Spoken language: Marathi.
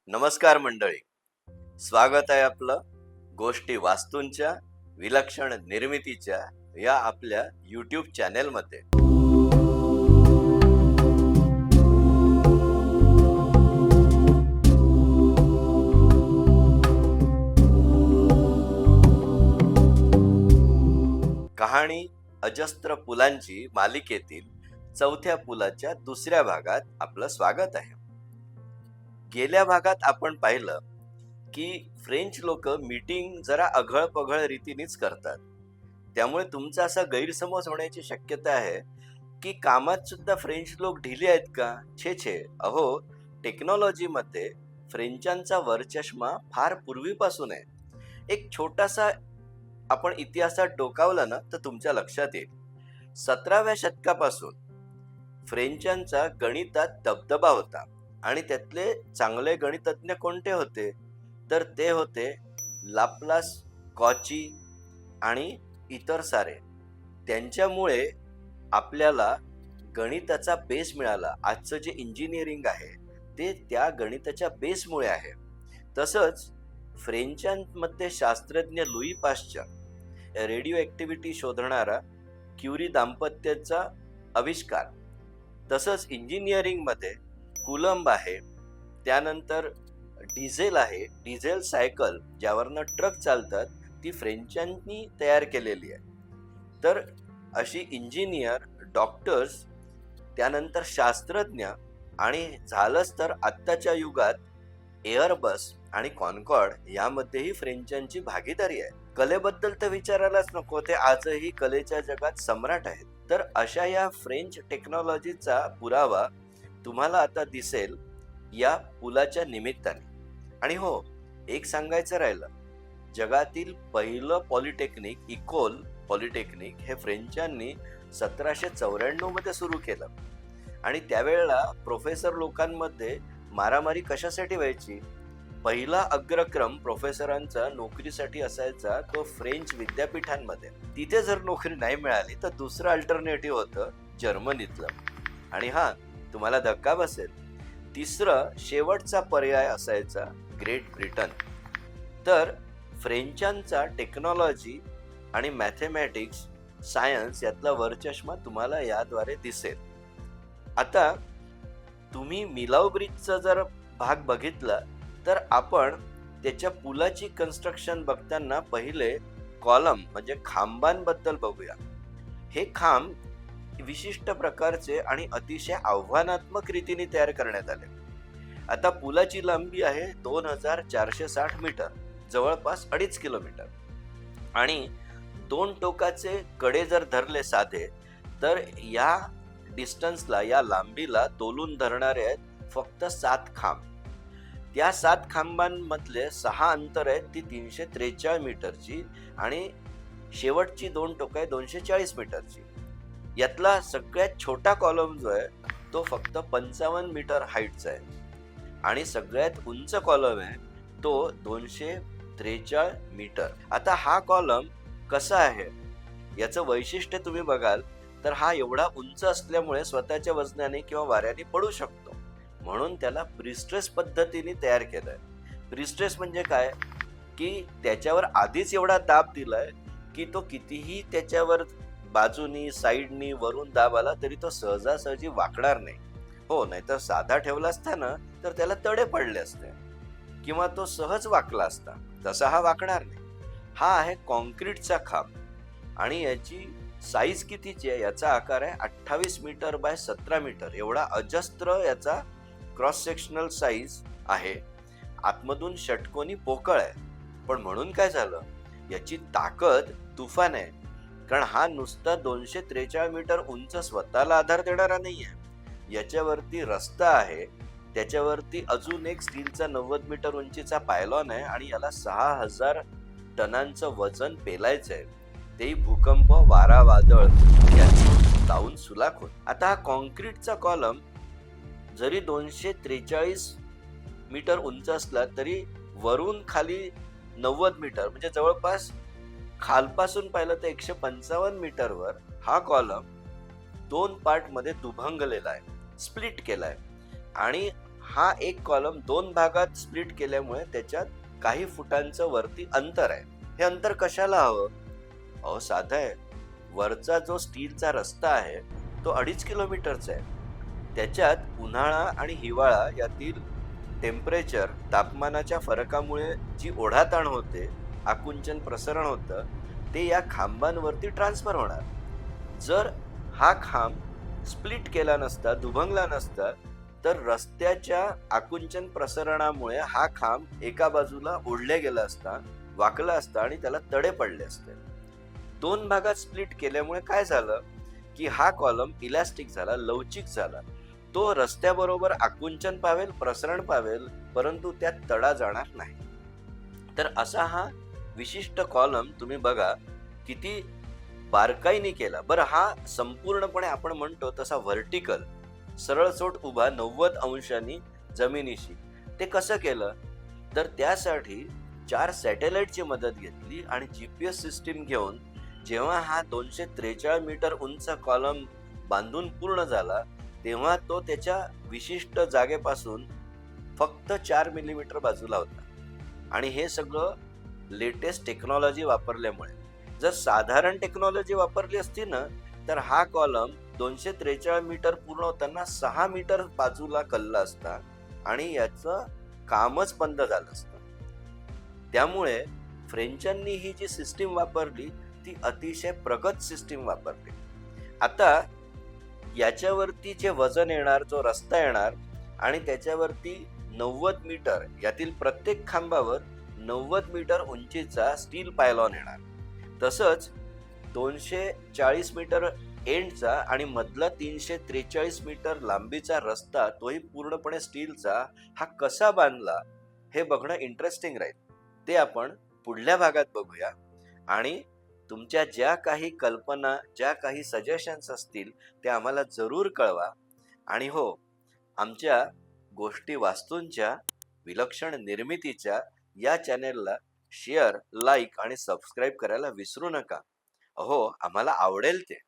नमस्कार मंडळी, स्वागत आहे आपलं गोष्टी वास्तूंच्या विलक्षण निर्मितीच्या या आपल्या YouTube चॅनेलमध्ये. कहाणी अजस्त्र पुलांची मालिकेतील चौथ्या पुलाच्या दुसऱ्या भागात आपलं स्वागत आहे. गेल्या भागात आपण पाहिलं की फ्रेंच लोक मीटिंग जरा अघळ-पघळ रीतीनेच करतात. त्यामुळे तुमचा असा गैरसमज होण्याची शक्यता आहे की कामात सुद्धा फ्रेंच लोक ढिले आहेत का? छे, अहो, टेक्नॉलॉजीमध्ये फ्रेंचांचा वरचष्मा फार पूर्वीपासून आहे. एक छोटासा आपण इतिहासात डोकावला ना तर तुमच्या लक्षात येईल. 17व्या शतकापासून फ्रेंचांचा गणितात दबदबा होता आणि त्यातले चांगले गणितज्ञ कोणते होते? तर ते होते लाप्लास, कॉची आणि इतर सारे. त्यांच्यामुळे आपल्याला गणिताचा बेस मिळाला. आजचं जे इंजिनिअरिंग आहे ते त्या गणिताच्या बेसमुळे आहे. तसंच फ्रेंचांमध्ये शास्त्रज्ञ लुई पाश्चर, रेडिओ ऍक्टिव्हिटी शोधणारा क्युरी दाम्पत्याचा आविष्कार, तसंच इंजिनिअरिंग मध्ये कुलंब आहे, त्यानंतर डिझेल आहे, डिझेल सायकल ज्यावरनं ट्रक चालतात ती फ्रेंचांनी तयार केलेली आहे. तर अशी इंजिनियर, डॉक्टर्स, त्यानंतर शास्त्रज्ञ आणि झालंच तर आत्ताच्या युगात एअरबस आणि कॉन्कॉर्ड यामध्येही फ्रेंचांची भागीदारी आहे. कलेबद्दल तर विचारायलाच नको, ते आजही कलेच्या जगात सम्राट आहेत. तर अशा या फ्रेंच टेक्नॉलॉजीचा पुरावा तुम्हाला आता दिसेल या पुलाच्या निमित्ताने. आणि हो, एक सांगायचं राहिलं, जगातील पहिलं पॉलिटेक्निक, इकोल पॉलिटेक्निक, हे फ्रेंचांनी 1794 मध्ये सुरू केलं. आणि त्यावेळेला प्रोफेसर लोकांमध्ये मारामारी कशासाठी व्हायची? पहिला अग्रक्रम प्रोफेसरांचा नोकरीसाठी असायचा तो फ्रेंच विद्यापीठांमध्ये. तिथे जर नोकरी नाही मिळाली तर दुसरं अल्टरनेटिव्ह होतं जर्मनीतलं. आणि हा, तुम्हाला धक्का बसेल, तिसरं शेवटचा पर्याय असायचा ग्रेट ब्रिटन. तर फ्रेंचांचा टेक्नॉलॉजी आणि मॅथेमॅटिक्स, सायन्स यातला वरचष्मा तुम्हाला याद्वारे दिसेल. आता तुम्ही मिलाव ब्रिजचा जर भाग बघितला तर आपण त्याच्या पुलाची कन्स्ट्रक्शन बघताना पहिले कॉलम म्हणजे खांबांबद्दल बघूया. हे खांब विशिष्ट प्रकारचे आणि अतिशय आव्हानात्मक रीतीने तयार करण्यात आले. आता पुलाची लांबी आहे 2460 मीटर, जवळपास 2.5 किलोमीटर. आणि दोन टोकाचे कडे जर धरले साधे तर या डिस्टन्सला, या लांबीला तोलून धरणारे आहेत फक्त 7 खांब. त्या 7 खांबांमधले 6 अंतर आहेत ती 343 मीटरची आणि शेवटची 2 टोकं आहे 240 मीटरची. यातला सगळ्यात छोटा कॉलम जो आहे तो फक्त 55 मीटर हाईटचा आहे आणि सगळ्यात उंच कॉलम आहे तो 243 मीटर. आता हा कॉलम कसा आहे याचं वैशिष्ट्य तुम्ही बघाल तर हा एवढा उंच असल्यामुळे स्वतःच्या वजनाने किंवा वाऱ्याने पडू शकतो, म्हणून त्याला प्रीस्ट्रेस पद्धतीने तयार केलंय. प्रीस्ट्रेस म्हणजे काय की त्याच्यावर आधीच एवढा दाब दिलाय की तो कितीही त्याच्यावर बाजूनी, साईडनी, वरून दाब आला तरी तो सहजासहजी वाकणार नाही. हो, नाहीतर साधा ठेवला असता ना तर त्याला तडे पडले असते किंवा तो सहज वाकला असता. तसा हा वाकणार नाही. हा आहे कॉन्क्रीटचा खांब आणि याची साईज कितीची आहे? याचा आकार आहे 28 मीटर बाय 17 मीटर एवढा अजस्त्र याचा क्रॉस सेक्शनल साईज आहे. आतमधून षटकोनी पोकळ आहे. पण म्हणून काय झालं, याची ताकद तुफान आहे. कारण हा नुसता 243 मीटर उंच स्वतःला आधार देणारा नाहीये. याच्यावरती रस्ता आहे, त्याच्यावरती अजून एक स्टीलचा 90 मीटर उंचीचा पायलॉन आहे आणि याला 6000 टनांचं वजन पेलायचं आहे, तेही भूकंप, वारा, वादळ यांनी जाऊन सुलाख होत. आता हा कॉन्क्रीटचा कॉलम जरी 243 मीटर उंच असला तरी वरून खाली 90 मीटर म्हणजे जवळपास खालपासून पाहिलं तर 155 मीटरवर हा कॉलम 2 पार्ट मध्ये दुभंगलेला आहे, स्प्लिट केलाय. आणि हा एक कॉलम 2 भागात स्प्लिट केल्यामुळे त्याच्यात काही फुटांचं वरती अंतर आहे. हे अंतर कशाला हवं? अहो साधं आहे. वरचा जो स्टीलचा रस्ता आहे तो 2.5 किलोमीटरचा आहे. त्याच्यात उन्हाळा आणि हिवाळा यातील टेम्परेचर तापमानाच्या फरकामुळे जी ओढाताण होते, आकुंचन प्रसरण होतं, ते या खांबांवरती ट्रान्सफर होणार. जर हा खांब स्प्लिट केला नसता, दुभंगला नसता, तर रस्त्याच्या आकुंचन प्रसरणामुळे हा खांब एका बाजूला ओढला गेला असता, वाकला असता आणि त्याला तडे पडले असते. 2 भागात स्प्लिट केल्यामुळे काय झालं की हा कॉलम इलास्टिक झाला, लवचिक झाला. तो रस्त्याबरोबर आकुंचन पावेल, प्रसरण पावेल, परंतु त्यात तडा जाणार नाही. तर असा हा विशिष्ट कॉलम तुम्ही बघा किती बारकाईने केला. बरं, हा संपूर्णपणे आपण म्हणतो तसा व्हर्टिकल सरळसोट उभा 90 अंशांनी जमिनीशी. ते कसं केलं? तर त्यासाठी 4 सॅटेलाइटची मदत घेतली आणि जीपीएस सिस्टीम घेऊन जेव्हा हा 243 मीटर उंच कॉलम बांधून पूर्ण झाला, तेव्हा तो त्याच्या विशिष्ट जागेपासून फक्त 4 मिलीमीटर बाजूला होता. आणि हे सगळं लेटेस्ट टेक्नॉलॉजी वापरल्यामुळे. जर साधारण टेक्नॉलॉजी वापरली असती ना, तर हा कॉलम 243 मीटर पूर्ण होताना 6 मीटर बाजूला कलला असता आणि याचं कामच बंद झालं असतं. त्यामुळे फ्रेंचांनी ही जी सिस्टीम वापरली ती अतिशय प्रगत सिस्टीम वापरली. आता याच्यावरती जे वजन येणार, जो रस्ता येणार आणि त्याच्यावरती 90 मीटर, यातील प्रत्येक खांबावर 90 मीटर उंचीचा स्टील पायलॉन येणार. तसंच 240 मीटर एंडचा आणि मधला 343 मीटर लांबीचा रस्ता, तोही पूर्णपणे स्टीलचा, हा कसा बांधला हे बघणं इंटरेस्टिंग राहील. ते आपण पुढल्या भागात बघूया. आणि तुमच्या ज्या काही कल्पना, ज्या काही सजेशन्स असतील ते आम्हाला जरूर कळवा. आणि हो, आमच्या गोष्टी वास्तूंच्या विलक्षण निर्मितीच्या या चॅनेलला शेअर, लाईक आणि सबस्क्राईब करायला विसरू नका. अहो, आम्हाला आवडेल ते.